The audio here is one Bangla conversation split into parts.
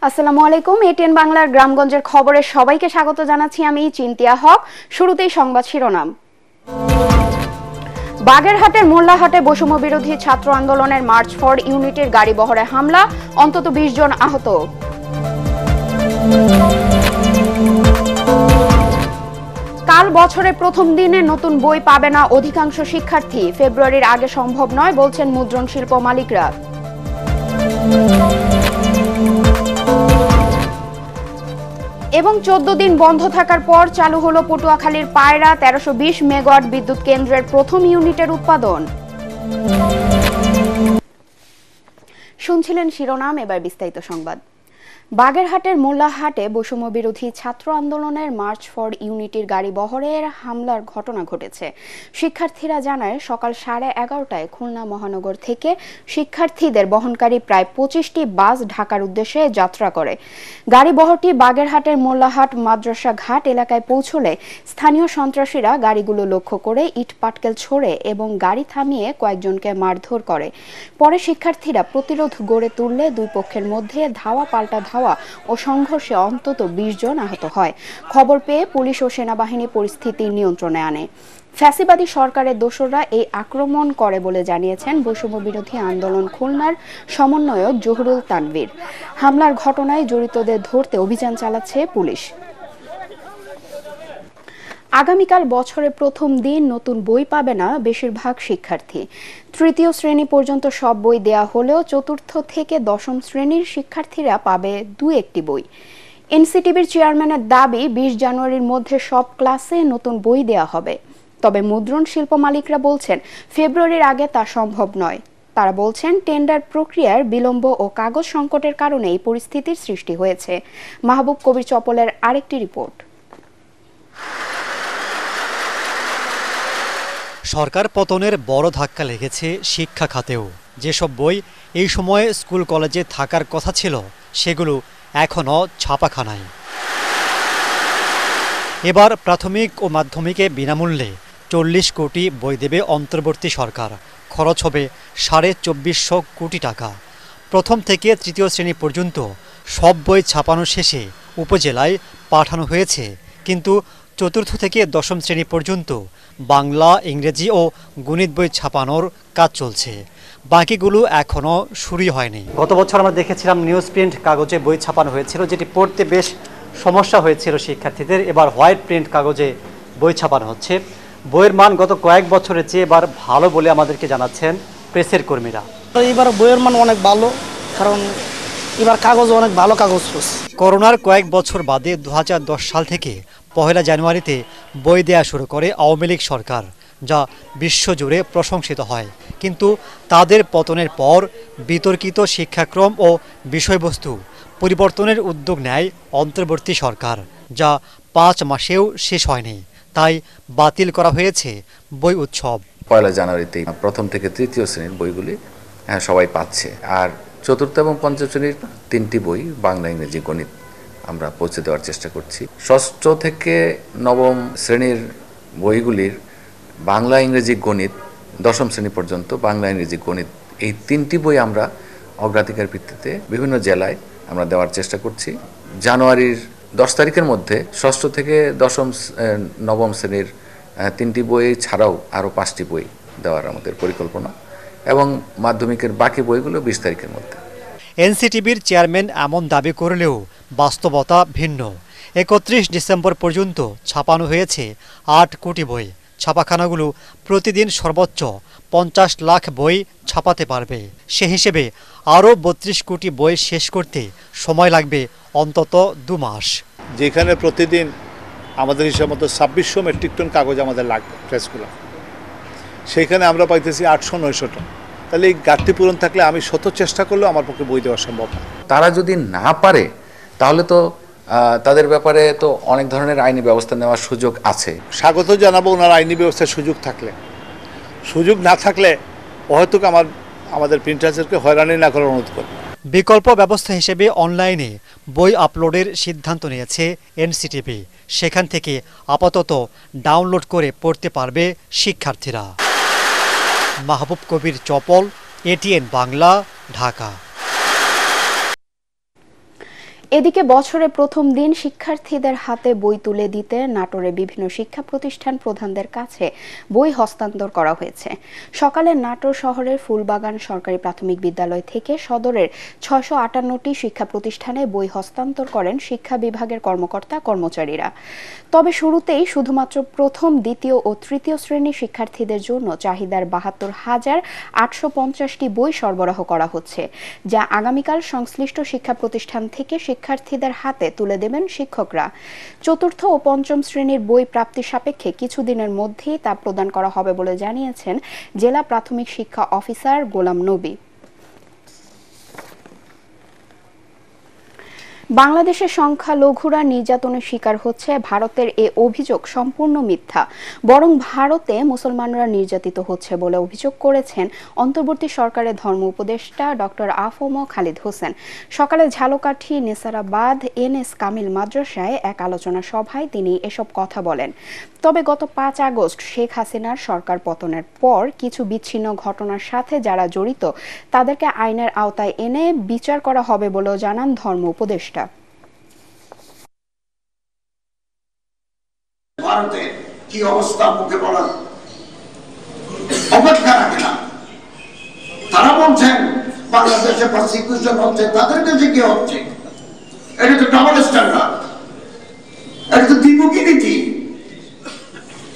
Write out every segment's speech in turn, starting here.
আসসালামু আলাইকুম। এটিএন বাংলার গ্রামগঞ্জের খবরে সবাইকে স্বাগত জানাচ্ছি আমি চিন্তিয়া হক। শুরুতেই সংবাদ শিরোনাম। বাগেরহাটের মোল্লাহাটে বৈষম্য বিরোধী ছাত্র আন্দোলনের মার্চ ফর ইউনিটের গাড়িবহরে হামলা, অন্তত 20 জন আহত। কাল বছরের প্রথম দিনে নতুন বই পাবে না অধিকাংশ শিক্ষার্থী, ফেব্রুয়ারির আগে সম্ভব নয় বলছেন মুদ্রণ শিল্প মালিকরা। এবং 14 দিন বন্ধ থাকার পর চালু হলো পটুয়াখালীর পায়রা 1320 মেগাওয়াট বিদ্যুৎ কেন্দ্রের প্রথম ইউনিটের উৎপাদন। শুনছিলেন শিরোনাম, এবার বিস্তারিত সংবাদ। বাগেরহাটের মোল্লাহাটে বৈষম্য বিরোধী ছাত্র আন্দোলনের মার্চ ফর ইউনিটির গাড়িবহরের হামলার ঘটনা ঘটেছে। শিক্ষার্থীরা জানায়, সকাল 11:30টায় খুলনা মহানগর থেকে শিক্ষার্থীদের বহনকারী প্রায় 25টি বাস ঢাকার উদ্দেশ্যে যাত্রা করে। গাড়িবহরটি বাগেরহাটের মোল্লাহাট মাদ্রাসা ঘাট এলাকায় পৌঁছলে স্থানীয় সন্ত্রাসীরা গাড়িগুলো লক্ষ্য করে ইট পাটকেল ছোড়ে এবং গাড়ি থামিয়ে কয়েকজনকে মারধর করে। পরে শিক্ষার্থীরা প্রতিরোধ গড়ে তুললে দুই পক্ষের মধ্যে ধাওয়া পাল্টা ও সংঘর্ষে অন্তত 20 জন আহত হয়। খবর পেয়ে পুলিশ ও সেনাবাহিনী পরিস্থিতি নিয়ন্ত্রণে আনে। ফ্যাসিবাদী সরকারের দোসররা এই আক্রমণ করে বলে জানিয়েছেন বৈষম্য বিরোধী আন্দোলন খুলনার সমন্বয়ক জহুরুল তানভীর। হামলার ঘটনায় জড়িতদের ধরতে অভিযান চালাচ্ছে পুলিশ। আগামীকাল বছরের প্রথম দিন নতুন বই পাবে না বেশিরভাগ শিক্ষার্থী। তৃতীয় শ্রেণী পর্যন্ত সব বই দেয়া হলেও চতুর্থ থেকে দশম শ্রেণীর শিক্ষার্থীরা পাবে 2-1টি বই। এনসিটিবির চেয়ারম্যানের দাবি, 20 জানুয়ারির মধ্যে সব ক্লাসে নতুন বই দেয়া হবে। তবে মুদ্রণ শিল্প মালিকরা বলছেন, ফেব্রুয়ারির আগে তা সম্ভব নয়। তারা বলছেন, টেন্ডার প্রক্রিয়ার বিলম্ব ও কাগজ সংকটের কারণে এই পরিস্থিতির সৃষ্টি হয়েছে। মাহবুব কবির চপলের আরেকটি রিপোর্ট। সরকার পতনের বড় ধাক্কা লেগেছে শিক্ষা খাতেও। যেসব বই এই সময়ে স্কুল কলেজে থাকার কথা ছিল, সেগুলো এখনও ছাপাখানায়। এবার প্রাথমিক ও মাধ্যমিকে বিনামূল্যে 40 কোটি বই দেবে অন্তর্বর্তী সরকার। খরচ হবে 2450 কোটি টাকা। প্রথম থেকে তৃতীয় শ্রেণী পর্যন্ত সব বই ছাপানো শেষে উপজেলায় পাঠানো হয়েছে, কিন্তু চতুর্থ থেকে দশম শ্রেণী পর্যন্ত বাংলা, ইংরেজি ও গণিত বই ছাপানোর কাজ চলছে। বাকিগুলো এখনও শুরুই হয়নি। গত বছর আমরা দেখেছিলাম নিউজ প্রিন্ট কাগজে বই ছাপানো হয়েছিল, যেটি পড়তে বেশ সমস্যা হয়েছিল শিক্ষার্থীদের। এবার হোয়াইট প্রিন্ট কাগজে বই ছাপানো হচ্ছে। বইয়ের মান গত কয়েক বছরের চেয়ে এবার ভালো বলে আমাদেরকে জানাচ্ছেন প্রেসের কর্মীরা। এবার বইয়ের মান অনেক ভালো, কারণ এবার কাগজ অনেক ভালো কাগজ। করোনার কয়েক বছর বাদে 2010 সাল থেকে 1 জানুয়ারিতে বই দেয়া শুরু করে আওয়ামী লীগ সরকার, যা বিশ্বজুড়ে প্রশংসিত হয়। কিন্তু তাদের পতনের পর বিতর্কিত শিক্ষাক্রম ও বিষয়বস্তু পরিবর্তনের উদ্যোগ নেয় অন্তর্বর্তী সরকার, যা 5 মাসেও শেষ হয়নি। তাই বাতিল করা হয়েছে বই উৎসব। 1 জানুয়ারিতে প্রথম থেকে তৃতীয় শ্রেণীর বইগুলি সবাই পাচ্ছে, আর চতুর্থ এবং পঞ্চম শ্রেণীর 3টি বই বাংলা, ইংরেজি, গণিত আমরা পৌঁছে দেওয়ার চেষ্টা করছি। ষষ্ঠ থেকে নবম শ্রেণীর বইগুলির বাংলা, ইংরেজি, গণিত, দশম শ্রেণী পর্যন্ত বাংলা, ইংরেজি, গণিত, এই 3টি বই আমরা অগ্রাধিকার ভিত্তিতে বিভিন্ন জেলায় আমরা দেওয়ার চেষ্টা করছি। জানুয়ারির 10 তারিখের মধ্যে ষষ্ঠ থেকে নবম শ্রেণীর 3টি বই ছাড়াও আরও 5টি বই দেওয়ার আমাদের পরিকল্পনা, এবং মাধ্যমিকের বাকি বইগুলো 20 তারিখের মধ্যে। এনসিটিবির চেয়ারম্যান এমন দাবি করলেও বাস্তবতা ভিন্ন। 31 ডিসেম্বর পর্যন্ত ছাপানো হয়েছে 8 কোটি বই। ছাপাখানাগুলো প্রতিদিন সর্বোচ্চ 50 লাখ বই ছাপাতে পারবে। সে হিসেবে আরও 32 কোটি বই শেষ করতে সময় লাগবে অন্তত 2 মাস। যেখানে প্রতিদিন আমাদের হিসাব মতো 2600 মেট্রিক টন কাগজ আমাদের লাগবে প্রেসগুলো, সেইখানে আমরা পাইতেছি 800-900 টন। তাহলে এই ঘাটতি পূরণ থাকলে আমি শত চেষ্টা করলেও আমার পক্ষে বই দেওয়া সম্ভব না। তারা যদি না পারে, তাহলে তো তাদের ব্যাপারে তো অনেক ধরনের আইনি ব্যবস্থা নেওয়ার সুযোগ আছে। স্বাগত জানাবো ওনার আইনি ব্যবস্থার সুযোগ থাকলে। সুযোগ না থাকলে হয়তো আমাদের প্রিন্টার্সকে হয়রানি না করার অনুরোধ করব। বিকল্প ব্যবস্থা হিসেবে অনলাইনে বই আপলোডের সিদ্ধান্ত নিয়েছে এনসিটিবি। সেখান থেকে আপাতত ডাউনলোড করে পড়তে পারবে শিক্ষার্থীরা। মাহবুব কবির চপল, এটিএন বাংলা, ঢাকা। এদিকে বছরের প্রথম দিন শিক্ষার্থীদের হাতে বই তুলে দিতে নাটোরে বিভিন্ন শিক্ষা প্রতিষ্ঠান প্রধানদের কাছে বই হস্তান্তর করা হয়েছে। সকালে নাটোর শহরের ফুলবাগান সরকারি প্রাথমিক বিদ্যালয় থেকে সদরের 658টি শিক্ষা প্রতিষ্ঠানে বই হস্তান্তর করেন শিক্ষা বিভাগের কর্মকর্তা কর্মচারীরা। তবে শুরুতেই শুধুমাত্র প্রথম, দ্বিতীয় ও তৃতীয় শ্রেণীর শিক্ষার্থীদের জন্য চাহিদার 72,850টি বই সরবরাহ করা হচ্ছে, যা আগামীকাল সংশ্লিষ্ট শিক্ষা প্রতিষ্ঠান থেকে শিক্ষার্থীদের হাতে তুলে দেবেন শিক্ষকরা। চতুর্থ ও পঞ্চম শ্রেণীর বই প্রাপ্তি সাপেক্ষে কিছুদিনের মধ্যেই তা প্রদান করা হবে বলে জানিয়েছেন জেলা প্রাথমিক শিক্ষা অফিসার গোলাম নবী। বাংলাদেশের সংখ্যালঘুরা নির্যাতনের শিকার হচ্ছে, ভারতের এ অভিযোগ সম্পূর্ণ মিথ্যা। বরং ভারতে মুসলমানরা নির্যাতিত হচ্ছে বলে অভিযোগ করেছেন অন্তর্বর্তী সরকারের ধর্ম উপদেষ্টা ডক্টর আফম খালিদ হোসেন। সকালে ঝালকাঠি নেসারাবাদ এনএস কামিল মাদ্রাসায় এক আলোচনা সভায় তিনি এসব কথা বলেন। তবে গত 5 আগস্ট শেখ হাসিনার সরকার পতনের পর কিছু বিচ্ছিন্ন ঘটনার সাথে যারা জড়িত তাদেরকে আইনের আওতায় এনে বিচার করা হবে বলেও জানান ধর্ম উপদেষ্টা। ভারতে কি অবস্থা মুখে বলার অপেক্ষা রাখে না। তারা বলছেন বাংলাদেশে প্রসিকিউশন হচ্ছে, তাদের দেশে কি হচ্ছে? এটা তো ডাবল স্ট্যান্ডার্ড, এটা তো দ্বিমুখী নীতি।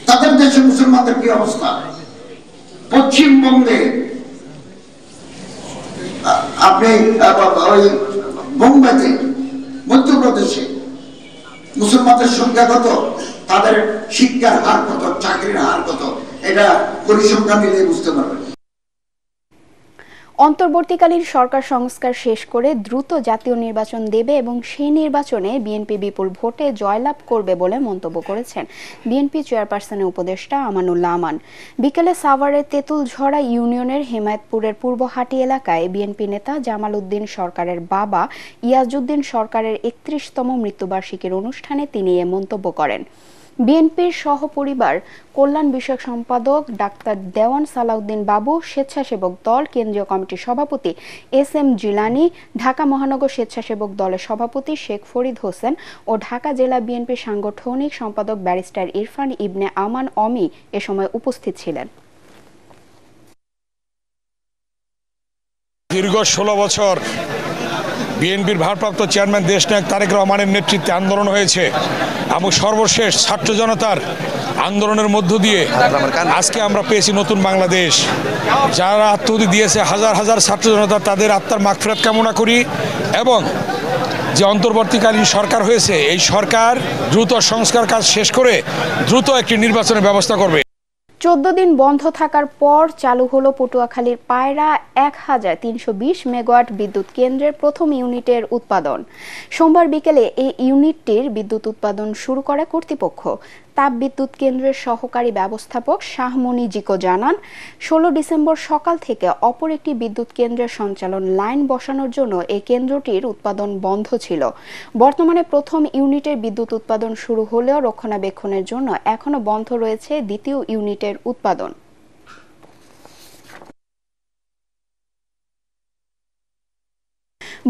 তাদের দেশে মুসলমানদের কি অবস্থা? পশ্চিমবঙ্গে আপনি ওই বোম্বেতে, মধ্যপ্রদেশে মুসলমানদের সংখ্যা কত, তাদের শিক্ষার হার কত, চাকরির হার কত, এটা পরিসংখ্যান নিলে বুঝতে পারবেন। অন্তর্বর্তীকালীন সরকার সংস্কার শেষ করে দ্রুত জাতীয় নির্বাচন দেবে এবং সেই নির্বাচনে বিএনপি বিপুল ভোটে জয়লাভ করবে বলে মন্তব্য করেছেন বিএনপি চেয়ারপারসনের উপদেষ্টা আমানুল্লাহ আমান। বিকেলে সাভারের তেঁতুলঝরা ইউনিয়নের হেমায়েতপুরের পূর্বহাটি এলাকায় বিএনপি নেতা জামাল উদ্দিন সরকারের বাবা ইয়াজউদ্দিন সরকারের 31তম মৃত্যুবার্ষিকীর অনুষ্ঠানে তিনি এ মন্তব্য করেন। বিএনপির সহপরিবার কল্যাণ বিষয়ক সম্পাদক ডাক্তার দেওয়ান সালাউদ্দিন বাবু, স্বেচ্ছাসেবক দল কেন্দ্রীয় কমিটির সভাপতি এস.এম. জিলানী, ঢাকা মহানগর স্বেচ্ছাসেবক দলের সভাপতি শেখ ফরিদ হোসেন ও ঢাকা জেলা বিএনপির সাংগঠনিক সম্পাদক ব্যারিস্টার ইরফান ইবনে আমান অমি এ সময় উপস্থিত ছিলেন। দীর্ঘ 16 বছর বিএনপির ভারপ্রাপ্ত চেয়ারম্যান দেশনায়ক তারেক রহমানের নেতৃত্বে আন্দোলন হয়েছে এবং সর্বশেষ ছাত্র জনতার আন্দোলনের মধ্য দিয়ে আজকে আমরা পেয়েছি নতুন বাংলাদেশ। যারা আত্মহতি দিয়েছে হাজার হাজার ছাত্র জনতা, তাদের আত্মার মাগফিরাত কামনা করি এবং যে অন্তর্বর্তীকালীন সরকার হয়েছে এই সরকার দ্রুত সংস্কার কাজ শেষ করে দ্রুত একটি নির্বাচনের ব্যবস্থা করবে। 14 দিন বন্ধ থাকার পর চালু হলো পটুয়াখালীর পায়রা 1320 মেগাওয়াট বিদ্যুৎ কেন্দ্রের প্রথম ইউনিটের উৎপাদন। সোমবার বিকেলে এই ইউনিটটির বিদ্যুৎ উৎপাদন শুরু করে কর্তৃপক্ষ। তাপবিদ্যুৎ কেন্দ্রের সহকারী ব্যবস্থাপক শাহমনি জিকো জানান, 16 ডিসেম্বর সকাল থেকে অপর একটি বিদ্যুৎ কেন্দ্রের সঞ্চালন লাইন বসানোর জন্য এই কেন্দ্রটির উৎপাদন বন্ধ ছিল। বর্তমানে প্রথম ইউনিটের বিদ্যুৎ উৎপাদন শুরু হলেও রক্ষণাবেক্ষণের জন্য এখনো বন্ধ রয়েছে দ্বিতীয় ইউনিটের উৎপাদন।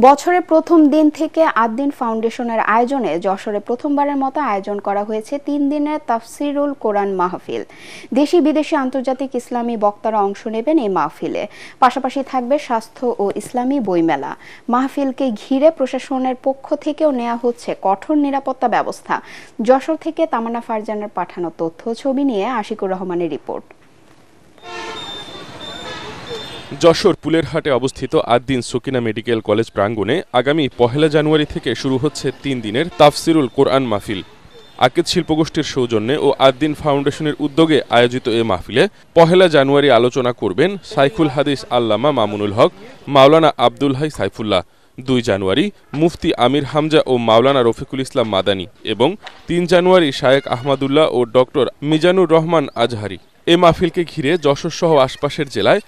বছরের প্রথম দিন থেকে আদ্দিন ফাউন্ডেশনের আয়োজনে যশোরে প্রথমবারের মতো আয়োজন করা হয়েছে 3 দিনের তাফসিরুল কোরআন মাহফিল। দেশি বিদেশি আন্তর্জাতিক ইসলামী বক্তারা অংশ নেবেন এই মাহফিলে। পাশাপাশি থাকবে স্বাস্থ্য ও ইসলামী বইমেলা। মাহফিলকে ঘিরে প্রশাসনের পক্ষ থেকেও নেওয়া হচ্ছে কঠোর নিরাপত্তা ব্যবস্থা। যশোর থেকে তামান্না ফারজানের পাঠানো তথ্য ছবি নিয়ে আশিকুর রহমানের রিপোর্ট। যশোর পুলেরহাটে অবস্থিত আদ্দিন সকিনা মেডিকেল কলেজ প্রাঙ্গণে আগামী 1 জানুয়ারি থেকে শুরু হচ্ছে 3 দিনের তাফসিরুল কোরআন মাহফিল। আকিদ শিল্পগোষ্ঠীর সৌজন্যে ও আদ্দিন ফাউন্ডেশনের উদ্যোগে আয়োজিত এ মাহফিলে 1 জানুয়ারি আলোচনা করবেন শাইখুল হাদিস আল্লামা মামুনুল হক, মাওলানা আব্দুল হাই সাইফুল্লাহ। 2 জানুয়ারি মুফতি আমির হামজা ও মাওলানা রফিকুল ইসলাম মাদানী এবং 3 জানুয়ারি শায়েখ আহমদুল্লাহ ও ডক্টর মিজানুর রহমান আজহারি। এ মাহফিলকে ঘিরে যশোর সহ আশপাশের জেলায়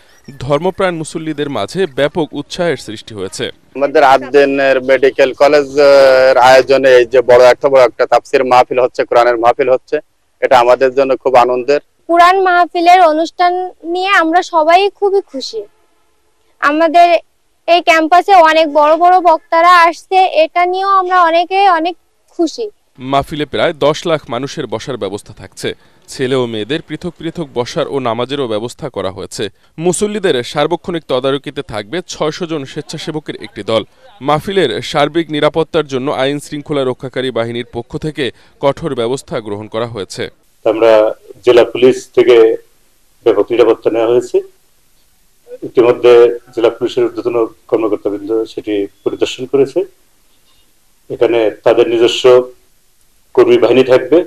ধর্মপ্রাণ মুসল্লিদের মাঝে ব্যাপক উৎসাহের সৃষ্টি হয়েছে। আমাদের আদ্দিনের মেডিকেল কলেজের আয়োজনে এই যে বড় একটা তাফসির মাহফিল হচ্ছে, কোরআনের মাহফিল হচ্ছে, এটা আমাদের জন্য খুব আনন্দের। কোরআন মাহফিলের অনুষ্ঠান নিয়ে আমরা সবাই খুবই খুশি। আমাদের এই ক্যাম্পাসে অনেক বড় বড় বক্তারা আসছে, এটা নিয়েও আমরা অনেক খুশি। মাহফিলে প্রায় 10 লাখ মানুষের বসার ব্যবস্থা থাকছে। ছেলে ও মেয়েদের পৃথক পৃথক বসার ও নামাজেরও ব্যবস্থা করা হয়েছে। মুসল্লিদের সার্বক্ষণিক তদারকিতে থাকবে 600 জন স্বেচ্ছাসেবকের একটি দল। মাহফিলের সার্বিক নিরাপত্তার জন্য আইন শৃঙ্খলা রক্ষাকারী বাহিনীর পক্ষ থেকে কঠোর ব্যবস্থা গ্রহণ করা হয়েছে। আমরা জেলা পুলিশ থেকে ব্যাপক নিরাপত্তা নেওয়া হয়েছে। ইতিমধ্যে জেলা পুলিশের ঊর্ধ্বতন কর্মকর্তাবৃন্দ সেটি পরিদর্শন করেছে। এখানে তাদের নিজস্ব কর্মী বাহিনী থাকবে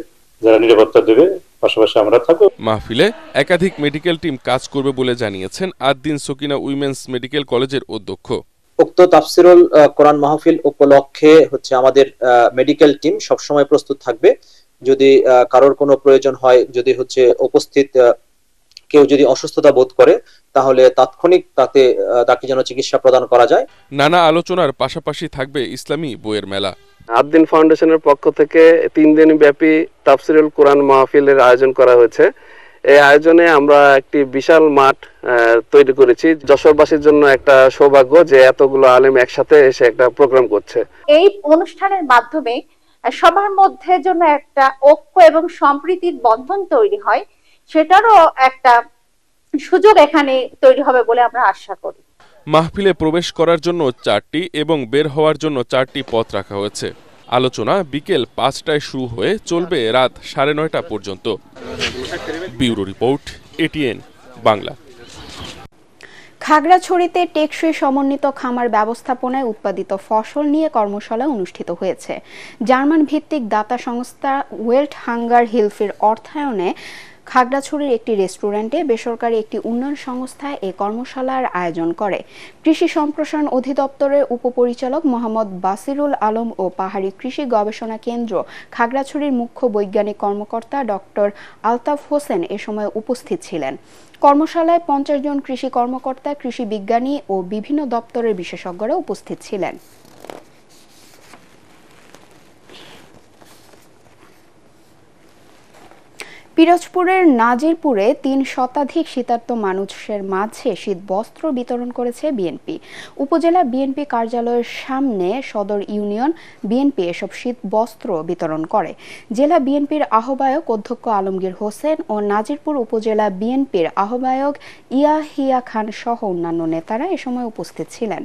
যারা নিরাপত্তা দেবে, পাশাপাশি আমরা থাকবো। মাহফিলে একাধিক মেডিকেল টিম কাজ করবে বলে জানিয়েছেন আদ-দ্বীন সকিনা উইমেন্স মেডিকেল কলেজের অধ্যক্ষ। উক্ত তাফসিরুল কোরআন মাহফিল উপলক্ষে আমাদের মেডিকেল টিম সবসময় প্রস্তুত থাকবে। যদি কারোর কোনো প্রয়োজন হয়, যদি উপস্থিত কেউ যদি অসুস্থতা বোধ করে, তাহলে তাৎক্ষণিক তাকে যেন চিকিৎসা প্রদান করা যায়। নানা আলোচনার পাশাপাশি থাকবে ইসলামী বইয়ের মেলা। আদ-দ্বীন ফাউন্ডেশনের পক্ষ থেকে 3 দিন ব্যাপী তাফসিরুল কোরআন মাহফিলের আয়োজন করা হয়েছে। এই আয়োজনে আমরা একটি বিশাল মাঠ তৈরি করেছি। যশোরবাসীর জন্য একটা সৌভাগ্য যে এতগুলো আলেম একসাথে এসে একটা প্রোগ্রাম করছে। এই অনুষ্ঠানের মাধ্যমে সবার মধ্যে জন্য একটা ঐক্য এবং সম্প্রীতির বন্ধন তৈরি হয়, সেটারও একটা সুযোগ এখানে তৈরি হবে বলে আমরা আশা করি। মাহফিলে প্রবেশ করার জন্য 4টি এবং বের হওয়ার জন্য 4টি পথ রাখা হয়েছে। আলোচনা বিকেল 5টায় শুরু হয়ে চলবে রাত 9:30 পর্যন্ত। Bureau report, ATN Bangla. খাগড়াছড়িতে টেকসই সমন্বিত খামার ব্যবস্থাপনায় উৎপাদিত ফসল নিয়ে কর্মশালা অনুষ্ঠিত হয়েছে। জার্মান ভিত্তিক দাতা সংস্থা ওয়েল্ট হাঙ্গার হিলফের অর্থায়নে খাগড়াছড়ির একটি রেস্টুরেন্টে বেসরকারি একটি উন্নয়ন সংস্থা এ কর্মশালার আয়োজন করে। কৃষি সম্প্রসারণ অধিদপ্তরের উপপরিচালক মোহাম্মদ বাসিরুল আলম ও পাহাড়ি কৃষি গবেষণা কেন্দ্র খাগড়াছড়ির মুখ্য বৈজ্ঞানিক কর্মকর্তা ডক্টর আলতাফ হোসেন এ সময় উপস্থিত ছিলেন। কর্মশালায় 50 জন কৃষি কর্মকর্তা, কৃষি বিজ্ঞানী ও বিভিন্ন দপ্তরের বিশেষজ্ঞরা উপস্থিত ছিলেন। পিরোজপুরের নাজিরপুরে 3 শতাধিক শীতার্ত মানুষের মাঝে শীত বস্ত্র বিতরণ করেছে বিএনপি। উপজেলা বিএনপি কার্যালয়ের সামনে সদর ইউনিয়ন বিএনপি এসব শীত বস্ত্র বিতরণ করে। জেলা বিএনপির আহ্বায়ক অধ্যক্ষ আলমগীর হোসেন ও নাজিরপুর উপজেলা বিএনপির আহ্বায়ক ইয়াহিয়া খান সহ অন্যান্য নেতারা এ সময় উপস্থিত ছিলেন।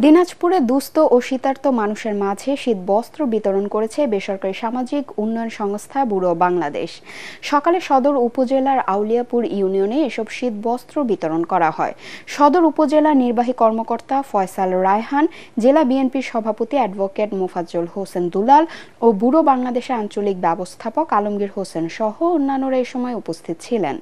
দিনাজপুরে দুস্থ ও শীতার্ত মানুষের মাঝে শীত বস্ত্র বিতরণ করেছে বেসরকারি সামাজিক উন্নয়ন সংস্থা ব্যুরো বাংলাদেশ। সকালে সদর উপজেলার আউলিয়াপুর ইউনিয়নে এসব শীত বস্ত্র বিতরণ করা হয়। সদর উপজেলা নির্বাহী কর্মকর্তা ফয়সাল রায়হান, জেলা বিএনপির সভাপতি অ্যাডভোকেট মোফাজ্জল হোসেন দুলাল ও ব্যুরো বাংলাদেশের আঞ্চলিক ব্যবস্থাপক আলমগীর হোসেন সহ অন্যান্যরা এই সময় উপস্থিত ছিলেন।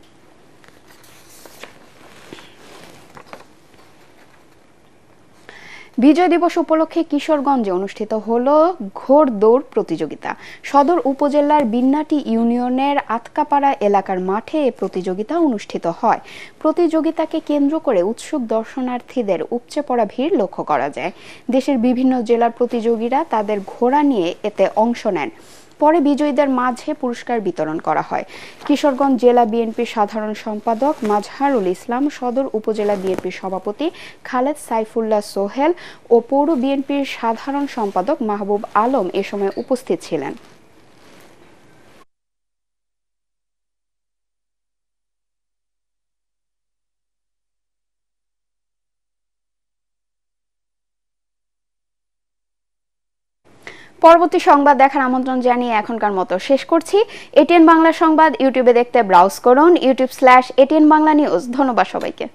বিজয় দিবস উপলক্ষে কিশোরগঞ্জে অনুষ্ঠিত হলো ঘোড়দৌড় প্রতিযোগিতা। সদর উপজেলার বিন্নাটি ইউনিয়নের আতকাপাড়া এলাকার মাঠে এ প্রতিযোগিতা অনুষ্ঠিত হয়। প্রতিযোগিতাকে কেন্দ্র করে উৎসুক দর্শনার্থীদের উপচে পড়া ভিড় লক্ষ্য করা যায়। দেশের বিভিন্ন জেলার প্রতিযোগীরা তাদের ঘোড়া নিয়ে এতে অংশ নেন। পরে বিজয়ীদের মাঝে পুরস্কার বিতরণ করা হয়। কিশোরগঞ্জ জেলা বিএনপির সাধারণ সম্পাদক মাজহারুল ইসলাম, সদর উপজেলা বিএনপির সভাপতি খালেদ সাইফুল্লাহ সোহেল ও পৌর বিএনপির সাধারণ সম্পাদক মাহবুব আলম এ সময় উপস্থিত ছিলেন। পরবর্তী সংবাদ দেখার আমন্ত্রণ জানিয়ে এখনকার মতো শেষ করছি। এটিএন বাংলা সংবাদ ইউটিউবে দেখতে ব্রাউজ করুন, youtube/ATN Bangla News। ধন্যবাদ সবাইকে।